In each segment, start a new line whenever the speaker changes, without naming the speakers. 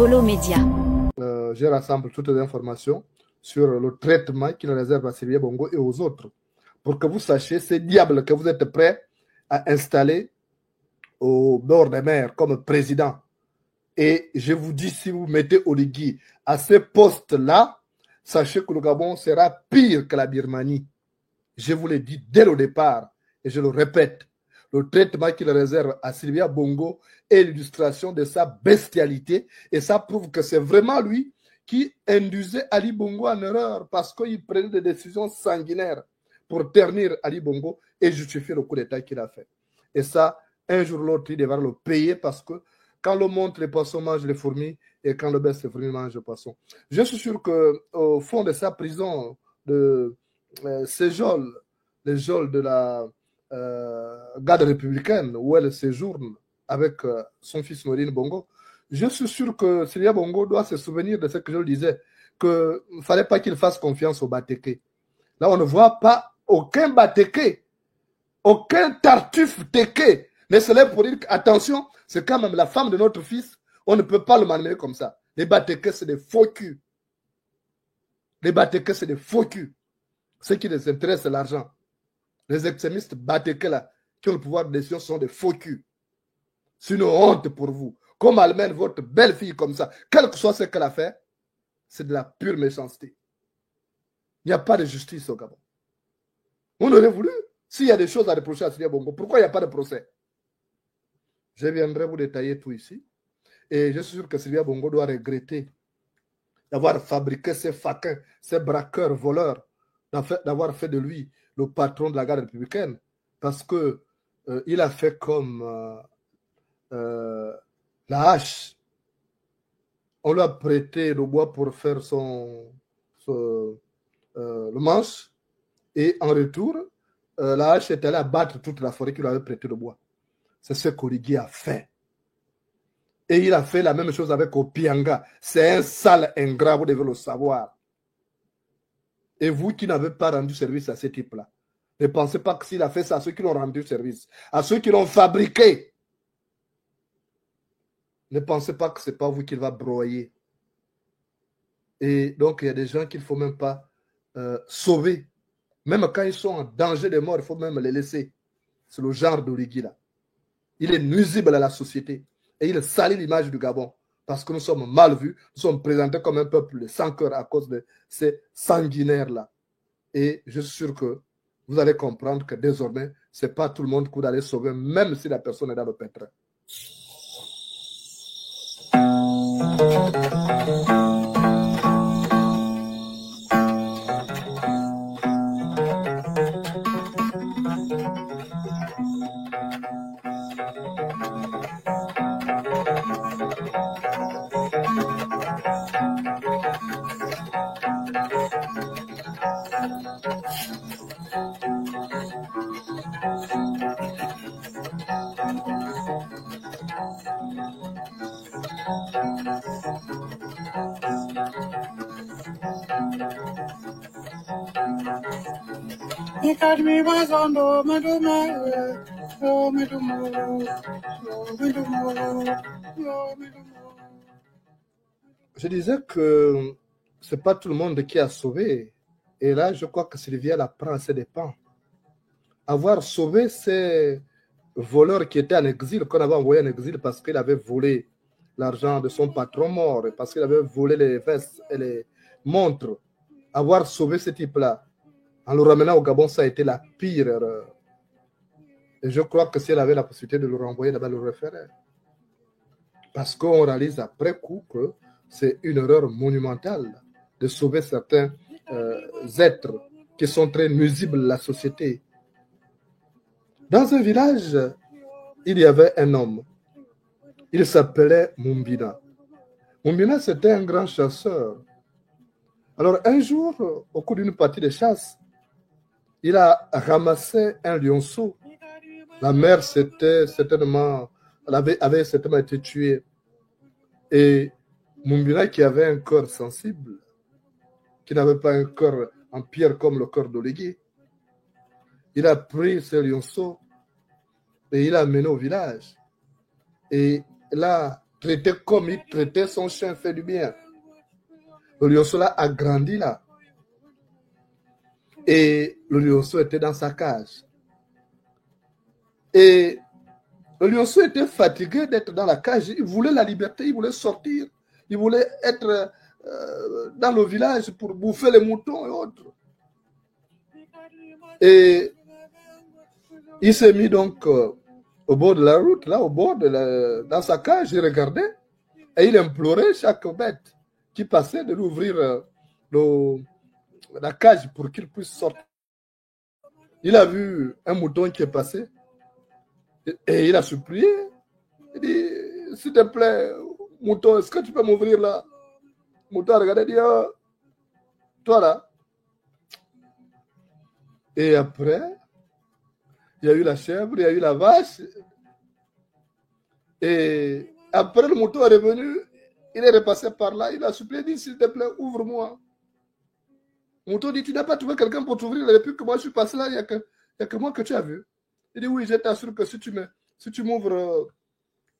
Bolo Média.
Je rassemble toutes les informations sur le traitement qu'il réserve à Sylvia Bongo et aux autres. Pour que vous sachiez ces diables que vous êtes prêts à installer au bord des mers comme président. Et je vous dis, si vous mettez Oligui à ce poste-là, sachez que le Gabon sera pire que la Birmanie. Je vous l'ai dit dès le départ, et je le répète, le traitement qu'il réserve à Sylvia Bongo est l'illustration de sa bestialité, et ça prouve que c'est vraiment lui qui induisait Ali Bongo en erreur, parce qu'il prenait des décisions sanguinaires pour ternir Ali Bongo et justifier le coup d'État qu'il a fait. Et ça, un jour ou l'autre, il devra le payer, parce que quand le montre, les poissons mangent les fourmis, et quand le baisse, les fourmis mangent les poissons. Je suis sûr qu'au fond de sa prison de ces geôles, les geôles de la garde républicaine, où elle séjourne avec son fils Norine Bongo, je suis sûr que Sylvia Bongo doit se souvenir de ce que je le disais, qu'il ne fallait pas qu'il fasse confiance au Bateke. Là, on ne voit pas aucun Bateke, aucun Tartuffe Teke. Mais c'est là pour dire attention, c'est quand même la femme de notre fils, on ne peut pas le manier comme ça. Les Bateke, c'est des faux culs. Les Bateke, c'est des faux culs. Ce qui les intéresse, c'est l'argent. Les extrémistes Bateke, là, qui ont le pouvoir de décision, sont des faux culs. C'est une honte pour vous. Comme Almène, votre belle-fille comme ça, quel que soit ce qu'elle a fait, c'est de la pure méchanceté. Il n'y a pas de justice au Gabon. On aurait voulu, s'il y a des choses à reprocher à Sylvia Bongo, pourquoi il n'y a pas de procès? Je viendrai vous détailler tout ici. Et je suis sûr que Sylvia Bongo doit regretter d'avoir fabriqué ces faquins, ces braqueurs, voleurs, d'avoir fait de lui le patron de la garde républicaine. Parce que il a fait comme la hache. On lui a prêté le bois pour faire le manche. Et en retour, la hache est allée abattre toute la forêt qui lui avait prêté le bois. C'est ce qu'Oligui a fait. Et il a fait la même chose avec Opianga. C'est un sale ingrat, vous devez le savoir. Et vous qui n'avez pas rendu service à ce type-là, ne pensez pas que s'il a fait ça à ceux qui l'ont rendu service, à ceux qui l'ont fabriqué, ne pensez pas que ce n'est pas vous qu'il va broyer. Et donc, il y a des gens qu'il ne faut même pas sauver. Même quand ils sont en danger de mort, il faut même les laisser. C'est le genre d'Oligui là. Il est nuisible à la société. Et il salit l'image du Gabon. Parce que nous sommes mal vus. Nous sommes présentés comme un peuple sans cœur à cause de ces sanguinaires-là. Et je suis sûr que vous allez comprendre que désormais, ce n'est pas tout le monde que vous allez sauver, même si la personne est dans le pétrin. Je disais que ce n'est pas tout le monde qui a sauvé. Et là, je crois que Sylvia la prend à ses dépens. Avoir sauvé ces voleurs qui étaient en exil, qu'on avait envoyé en exil parce qu'il avait volé l'argent de son patron mort, et parce qu'il avait volé les vestes et les montres. Avoir sauvé ce type-là, en le ramenant au Gabon, ça a été la pire erreur. Et je crois que si elle avait la possibilité de le renvoyer, d'abord le referait. Parce qu'on réalise après coup que c'est une erreur monumentale de sauver certains êtres qui sont très nuisibles à la société. Dans un village, il y avait un homme. Il s'appelait Mumbina. Mumbina, c'était un grand chasseur. Alors, un jour, au cours d'une partie de chasse, il a ramassé un lionceau. La mère avait certainement été tuée. Et Mumbina, qui avait un cœur sensible, qui n'avait pas un cœur en pierre comme le cœur d'Oligui, il a pris ce lionceau et il l'a amené au village. Et là, traiter comme il traitait son chien fait du bien. Le lionceau là a grandi là. Et le lionceau était dans sa cage. Et le lionceau était fatigué d'être dans la cage. Il voulait la liberté, il voulait sortir. Il voulait être dans le village pour bouffer les moutons et autres. Et il s'est mis donc au bord de la route, là, dans sa cage, il regardait et il implorait chaque bête qui passait de lui ouvrir la cage pour qu'il puisse sortir. Il a vu un mouton qui est passé et il a supplié. Il dit, s'il te plaît, mouton, est-ce que tu peux m'ouvrir là? Le mouton a regardé et dit, oh, toi là. Et après, il y a eu la chèvre, il y a eu la vache. Et après, le mouton est revenu, il est repassé par là, il a supplié, il dit, s'il te plaît, ouvre-moi. Le mouton dit, tu n'as pas trouvé quelqu'un pour t'ouvrir depuis que moi je suis passé là, il n'y a que moi que tu as vu. Il dit, oui, je t'assure que si tu m'ouvres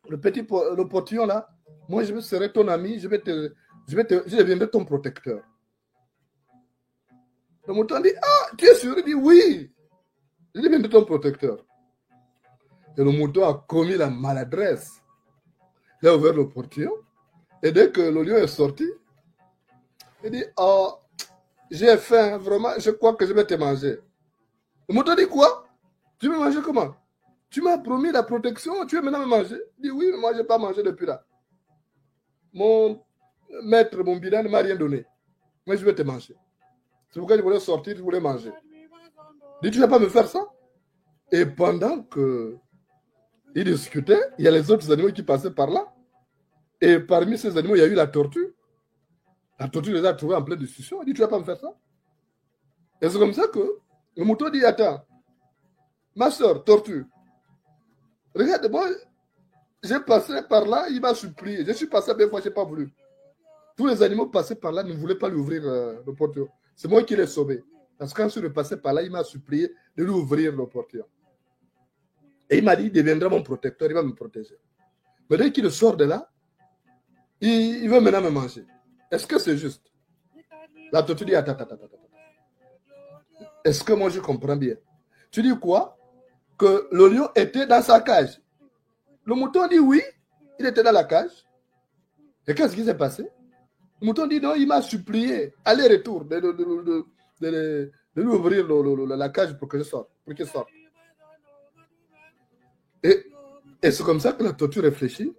le portillon là, moi je serai ton ami, je deviendrai ton protecteur. Le mouton dit, ah, tu es sûr? Il dit, oui, je deviendrai ton protecteur. Et le mouton a commis la maladresse. Il a ouvert le portillon. Et dès que le lion est sorti, il dit, oh, j'ai faim, vraiment, je crois que je vais te manger. Le mouton dit, quoi? Tu veux manger comment? Tu m'as promis la protection, tu veux maintenant me manger? Il dit, oui, mais moi je n'ai pas mangé depuis là. Mon maître, mon bilan ne m'a rien donné. Moi je vais te manger. C'est pourquoi je voulais sortir, je voulais manger. Il dit, tu ne vas pas me faire ça? Et pendant que il discutait, il y a les autres animaux qui passaient par là. Et parmi ces animaux, il y a eu la tortue. La tortue les a trouvés en pleine discussion. Il dit, tu ne vas pas me faire ça? Et c'est comme ça que le mouton dit, attends, ma soeur, tortue, regarde, moi, j'ai passé par là, il m'a supplié. Je suis passé bien fois, je n'ai pas voulu. Tous les animaux passés par là ne voulaient pas lui ouvrir le portillon. C'est moi qui l'ai sauvé. Parce que quand je suis passé par là, il m'a supplié de lui ouvrir le portillon. Et il m'a dit, il deviendra mon protecteur, il va me protéger. Mais dès qu'il sort de là, il veut maintenant me manger. Est-ce que c'est juste? La tortue dit, attends. Est-ce que moi je comprends bien? Tu dis quoi? Que le lion était dans sa cage. Le mouton dit oui, il était dans la cage. Et qu'est-ce qui s'est passé? Le mouton dit non, il m'a supplié, aller-retour, de lui ouvrir la cage pour que je sorte, pour qu'il sorte. Et c'est comme ça que la tortue réfléchit.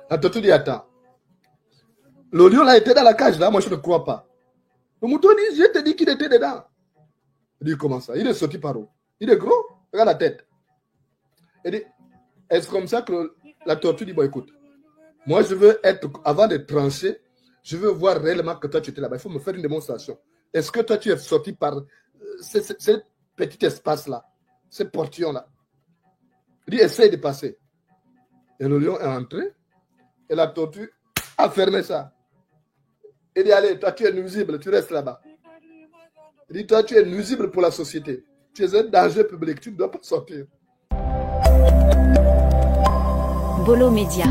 La tortue dit, attends, le lion là était dans la cage là, moi je ne crois pas. Le mouton dit, je te dis qu'il était dedans. Il dit, comment ça? Il est sorti par où? Il est gros, regarde la tête. Il dit, est-ce comme ça que la tortue dit, bon écoute, moi je veux être, avant de trancher, je veux voir réellement que toi tu étais là-bas. Il faut me faire une démonstration. Est-ce que toi tu es sorti par ce petit espace-là, ce portillon-là? Il dit, essaye de passer. Et le lion est entré, et la tortue a fermé ça. Il dit, allez, toi tu es nuisible, tu restes là-bas. Il dit, toi tu es nuisible pour la société. Tu es un danger public, tu ne dois pas sortir.
Bolo Média.